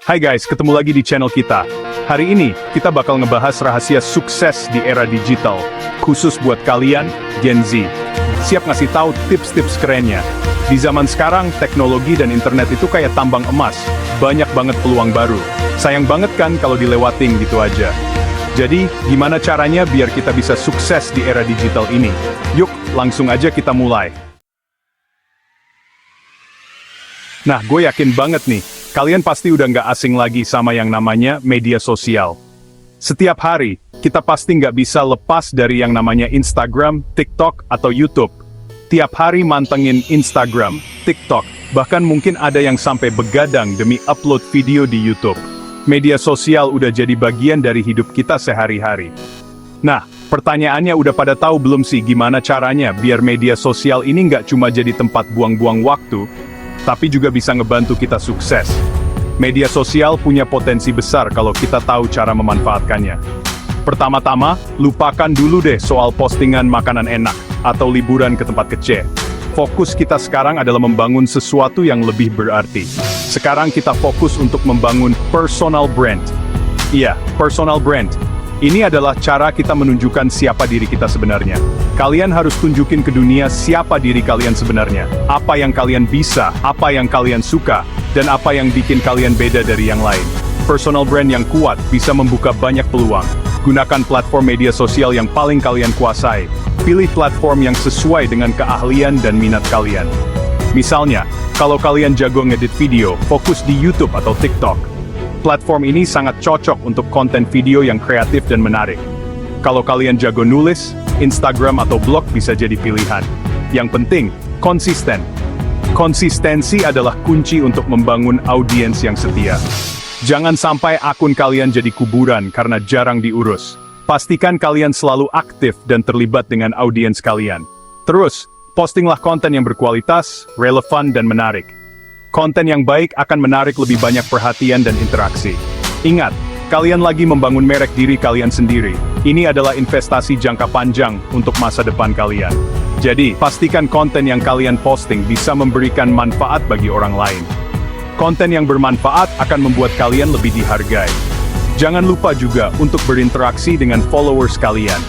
Hai guys, ketemu lagi di channel kita. Hari ini, kita bakal ngebahas rahasia sukses di era digital, khusus buat kalian, Gen Z. Siap ngasih tahu tips-tips kerennya. Di zaman sekarang, teknologi dan internet itu kayak tambang emas, banyak banget peluang baru. Sayang banget kan kalau dilewatin gitu aja. Jadi, gimana caranya biar kita bisa sukses di era digital ini? Yuk, langsung aja kita mulai. Nah, gue yakin banget nih, kalian pasti udah nggak asing lagi sama yang namanya media sosial. Setiap hari, kita pasti nggak bisa lepas dari yang namanya Instagram, TikTok, atau YouTube. Tiap hari mantengin Instagram, TikTok, bahkan mungkin ada yang sampai begadang demi upload video di YouTube. Media sosial udah jadi bagian dari hidup kita sehari-hari. Nah, pertanyaannya udah pada tahu belum sih gimana caranya biar media sosial ini nggak cuma jadi tempat buang-buang waktu, tapi juga bisa ngebantu kita sukses. Media sosial punya potensi besar kalau kita tahu cara memanfaatkannya. Pertama-tama, lupakan dulu deh soal postingan makanan enak, atau liburan ke tempat kece. Fokus kita sekarang adalah membangun sesuatu yang lebih berarti. Sekarang kita fokus untuk membangun personal brand. Iya, personal brand. Ini adalah cara kita menunjukkan siapa diri kita sebenarnya. Kalian harus tunjukin ke dunia siapa diri kalian sebenarnya. Apa yang kalian bisa, apa yang kalian suka, dan apa yang bikin kalian beda dari yang lain. Personal brand yang kuat bisa membuka banyak peluang. Gunakan platform media sosial yang paling kalian kuasai. Pilih platform yang sesuai dengan keahlian dan minat kalian. Misalnya, kalau kalian jago ngedit video, fokus di YouTube atau TikTok. Platform ini sangat cocok untuk konten video yang kreatif dan menarik. Kalau kalian jago nulis, Instagram atau blog bisa jadi pilihan. Yang penting, konsisten. Konsistensi adalah kunci untuk membangun audiens yang setia. Jangan sampai akun kalian jadi kuburan karena jarang diurus. Pastikan kalian selalu aktif dan terlibat dengan audiens kalian. Terus, postinglah konten yang berkualitas, relevan, dan menarik. Konten yang baik akan menarik lebih banyak perhatian dan interaksi. Ingat, kalian lagi membangun merek diri kalian sendiri. Ini adalah investasi jangka panjang untuk masa depan kalian. Jadi, pastikan konten yang kalian posting bisa memberikan manfaat bagi orang lain. Konten yang bermanfaat akan membuat kalian lebih dihargai. Jangan lupa juga untuk berinteraksi dengan followers kalian.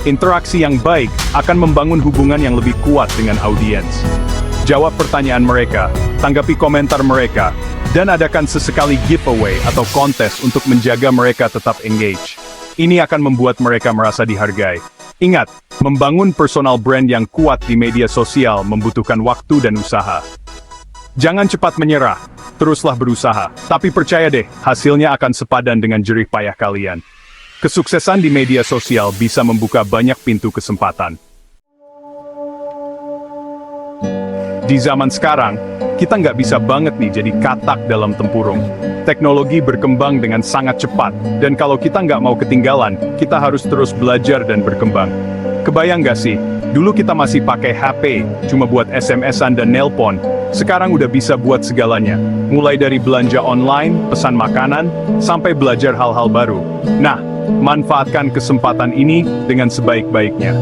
Interaksi yang baik akan membangun hubungan yang lebih kuat dengan audiens. Jawab pertanyaan mereka, tanggapi komentar mereka, dan adakan sesekali giveaway atau kontes untuk menjaga mereka tetap engage. Ini akan membuat mereka merasa dihargai. Ingat, membangun personal brand yang kuat di media sosial membutuhkan waktu dan usaha. Jangan cepat menyerah, teruslah berusaha. Tapi percaya deh, hasilnya akan sepadan dengan jerih payah kalian. Kesuksesan di media sosial bisa membuka banyak pintu kesempatan. Di zaman sekarang, kita nggak bisa banget nih jadi katak dalam tempurung. Teknologi berkembang dengan sangat cepat, dan kalau kita nggak mau ketinggalan, kita harus terus belajar dan berkembang. Kebayang nggak sih, dulu kita masih pakai HP, cuma buat SMS-an dan nelpon. Sekarang udah bisa buat segalanya, mulai dari belanja online, pesan makanan, sampai belajar hal-hal baru. Nah, manfaatkan kesempatan ini dengan sebaik-baiknya.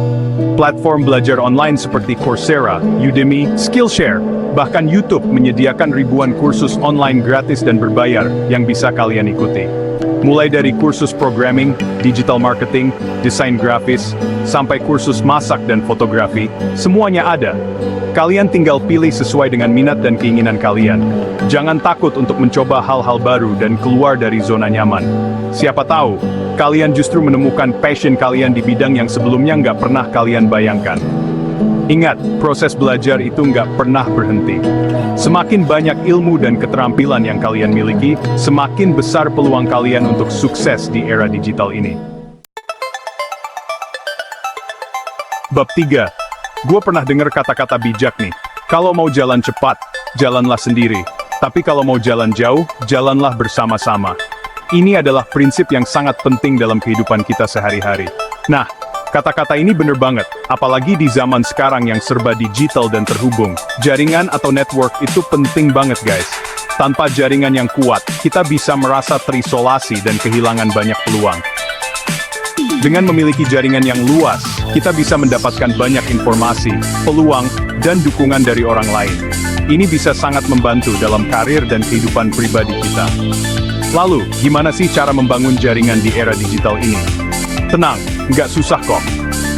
Platform belajar online seperti Coursera, Udemy, Skillshare, bahkan YouTube menyediakan ribuan kursus online gratis dan berbayar yang bisa kalian ikuti. Mulai dari kursus programming, digital marketing, desain grafis, sampai kursus masak dan fotografi, semuanya ada. Kalian tinggal pilih sesuai dengan minat dan keinginan kalian. Jangan takut untuk mencoba hal-hal baru dan keluar dari zona nyaman. Siapa tahu, kalian justru menemukan passion kalian di bidang yang sebelumnya nggak pernah kalian bayangkan. Ingat, proses belajar itu nggak pernah berhenti. Semakin banyak ilmu dan keterampilan yang kalian miliki, semakin besar peluang kalian untuk sukses di era digital ini. Bab 3. Gue pernah dengar kata-kata bijak nih. Kalau mau jalan cepat, jalanlah sendiri. Tapi kalau mau jalan jauh, jalanlah bersama-sama. Ini adalah prinsip yang sangat penting dalam kehidupan kita sehari-hari. Nah, kata-kata ini bener banget, apalagi di zaman sekarang yang serba digital dan terhubung. Jaringan atau network itu penting banget guys. Tanpa jaringan yang kuat, kita bisa merasa terisolasi dan kehilangan banyak peluang. Dengan memiliki jaringan yang luas, kita bisa mendapatkan banyak informasi, peluang, dan dukungan dari orang lain. Ini bisa sangat membantu dalam karir dan kehidupan pribadi kita. Lalu, gimana sih cara membangun jaringan di era digital ini? Tenang, nggak susah kok.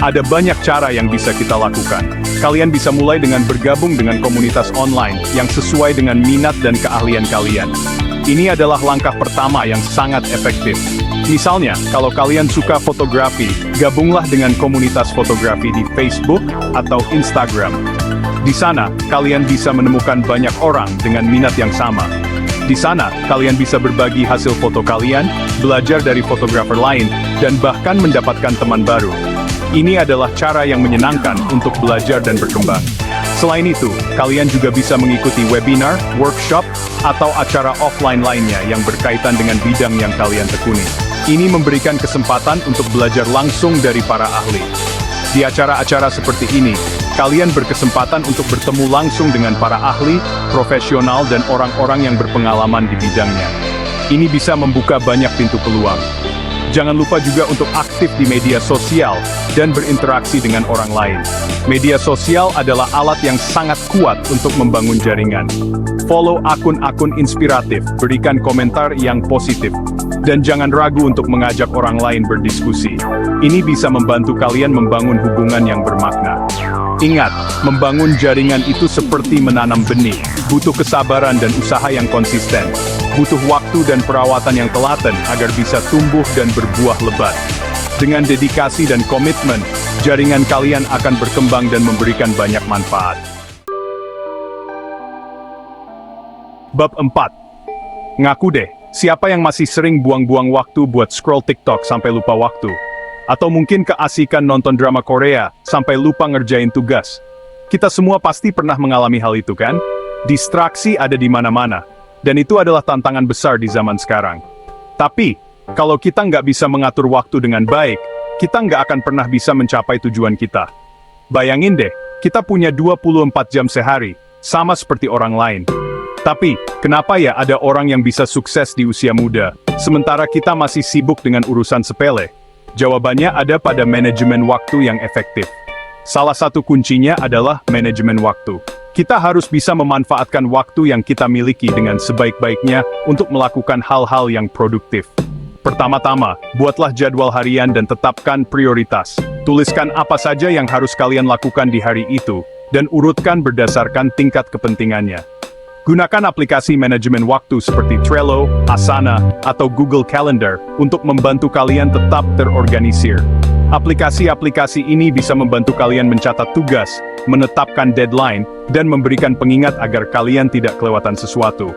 Ada banyak cara yang bisa kita lakukan. Kalian bisa mulai dengan bergabung dengan komunitas online yang sesuai dengan minat dan keahlian kalian. Ini adalah langkah pertama yang sangat efektif. Misalnya, kalau kalian suka fotografi, gabunglah dengan komunitas fotografi di Facebook atau Instagram. Di sana, kalian bisa menemukan banyak orang dengan minat yang sama. Di sana, kalian bisa berbagi hasil foto kalian, belajar dari fotografer lain, dan bahkan mendapatkan teman baru. Ini adalah cara yang menyenangkan untuk belajar dan berkembang. Selain itu, kalian juga bisa mengikuti webinar, workshop, atau acara offline lainnya yang berkaitan dengan bidang yang kalian tekuni. Ini memberikan kesempatan untuk belajar langsung dari para ahli. Di acara-acara seperti ini, kalian berkesempatan untuk bertemu langsung dengan para ahli, profesional, dan orang-orang yang berpengalaman di bidangnya. Ini bisa membuka banyak pintu peluang. Jangan lupa juga untuk aktif di media sosial dan berinteraksi dengan orang lain. Media sosial adalah alat yang sangat kuat untuk membangun jaringan. Follow akun-akun inspiratif, berikan komentar yang positif, dan jangan ragu untuk mengajak orang lain berdiskusi. Ini bisa membantu kalian membangun hubungan yang bermakna. Ingat, membangun jaringan itu seperti menanam benih, butuh kesabaran dan usaha yang konsisten. Butuh waktu dan perawatan yang telaten agar bisa tumbuh dan berbuah lebat. Dengan dedikasi dan komitmen, jaringan kalian akan berkembang dan memberikan banyak manfaat. Bab 4. Ngaku deh, siapa yang masih sering buang-buang waktu buat scroll TikTok sampai lupa waktu? Atau mungkin keasikan nonton drama Korea sampai lupa ngerjain tugas? Kita semua pasti pernah mengalami hal itu kan? Distraksi ada di mana-mana. Dan itu adalah tantangan besar di zaman sekarang. Tapi, kalau kita nggak bisa mengatur waktu dengan baik, kita nggak akan pernah bisa mencapai tujuan kita. Bayangin deh, kita punya 24 jam sehari, sama seperti orang lain. Tapi, kenapa ya ada orang yang bisa sukses di usia muda, sementara kita masih sibuk dengan urusan sepele? Jawabannya ada pada manajemen waktu yang efektif. Salah satu kuncinya adalah manajemen waktu. Kita harus bisa memanfaatkan waktu yang kita miliki dengan sebaik-baiknya untuk melakukan hal-hal yang produktif. Pertama-tama, buatlah jadwal harian dan tetapkan prioritas. Tuliskan apa saja yang harus kalian lakukan di hari itu, dan urutkan berdasarkan tingkat kepentingannya. Gunakan aplikasi manajemen waktu seperti Trello, Asana, atau Google Calendar untuk membantu kalian tetap terorganisir. Aplikasi-aplikasi ini bisa membantu kalian mencatat tugas, menetapkan deadline, dan memberikan pengingat agar kalian tidak kelewatan sesuatu.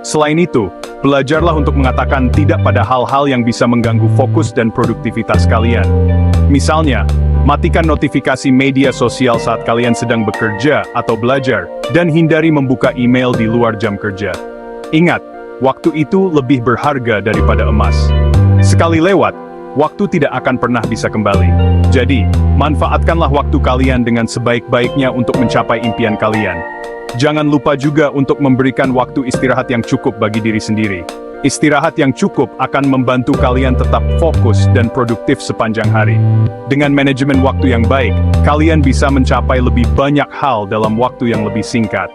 Selain itu, belajarlah untuk mengatakan tidak pada hal-hal yang bisa mengganggu fokus dan produktivitas kalian. Misalnya, matikan notifikasi media sosial saat kalian sedang bekerja atau belajar, dan hindari membuka email di luar jam kerja. Ingat, waktu itu lebih berharga daripada emas. Sekali lewat, waktu tidak akan pernah bisa kembali. Jadi, manfaatkanlah waktu kalian dengan sebaik-baiknya untuk mencapai impian kalian. Jangan lupa juga untuk memberikan waktu istirahat yang cukup bagi diri sendiri. Istirahat yang cukup akan membantu kalian tetap fokus dan produktif sepanjang hari. Dengan manajemen waktu yang baik, kalian bisa mencapai lebih banyak hal dalam waktu yang lebih singkat.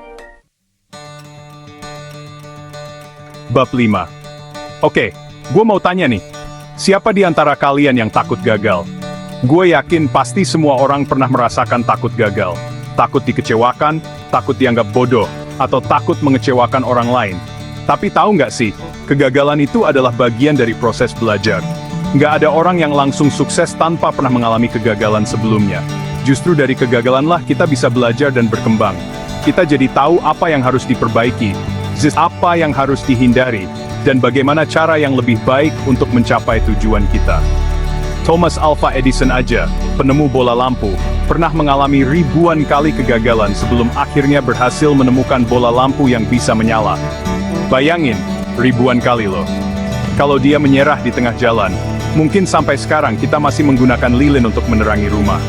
Bab 5. Oke, gue mau tanya nih. Siapa di antara kalian yang takut gagal? Gue yakin pasti semua orang pernah merasakan takut gagal. Takut dikecewakan, takut dianggap bodoh, atau takut mengecewakan orang lain. Tapi tahu nggak sih, kegagalan itu adalah bagian dari proses belajar. Nggak ada orang yang langsung sukses tanpa pernah mengalami kegagalan sebelumnya. Justru dari kegagalanlah kita bisa belajar dan berkembang. Kita jadi tahu apa yang harus diperbaiki, apa yang harus dihindari, dan bagaimana cara yang lebih baik untuk mencapai tujuan kita. Thomas Alva Edison aja, penemu bola lampu, pernah mengalami ribuan kali kegagalan sebelum akhirnya berhasil menemukan bola lampu yang bisa menyala. Bayangin, ribuan kali loh. Kalau dia menyerah di tengah jalan, mungkin sampai sekarang kita masih menggunakan lilin untuk menerangi rumah.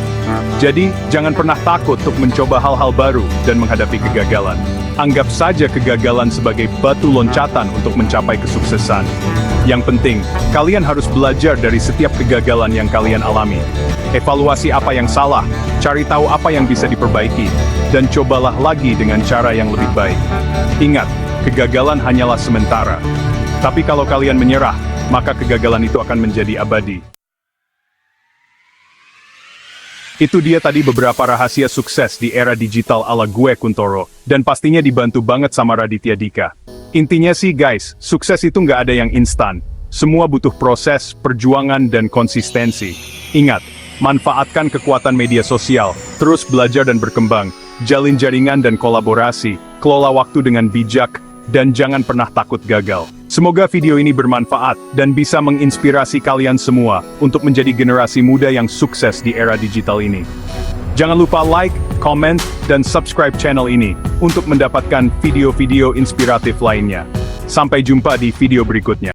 Jadi, jangan pernah takut untuk mencoba hal-hal baru dan menghadapi kegagalan. Anggap saja kegagalan sebagai batu loncatan untuk mencapai kesuksesan. Yang penting, kalian harus belajar dari setiap kegagalan yang kalian alami. Evaluasi apa yang salah, cari tahu apa yang bisa diperbaiki, dan cobalah lagi dengan cara yang lebih baik. Ingat, kegagalan hanyalah sementara. Tapi kalau kalian menyerah, maka kegagalan itu akan menjadi abadi. Itu dia tadi beberapa rahasia sukses di era digital ala gue Kuntoro, dan pastinya dibantu banget sama Raditya Dika. Intinya sih guys, sukses itu nggak ada yang instan. Semua butuh proses, perjuangan, dan konsistensi. Ingat, manfaatkan kekuatan media sosial, terus belajar dan berkembang, jalin jaringan dan kolaborasi, kelola waktu dengan bijak, dan jangan pernah takut gagal. Semoga video ini bermanfaat dan bisa menginspirasi kalian semua untuk menjadi generasi muda yang sukses di era digital ini. Jangan lupa like, comment, dan subscribe channel ini untuk mendapatkan video-video inspiratif lainnya. Sampai jumpa di video berikutnya.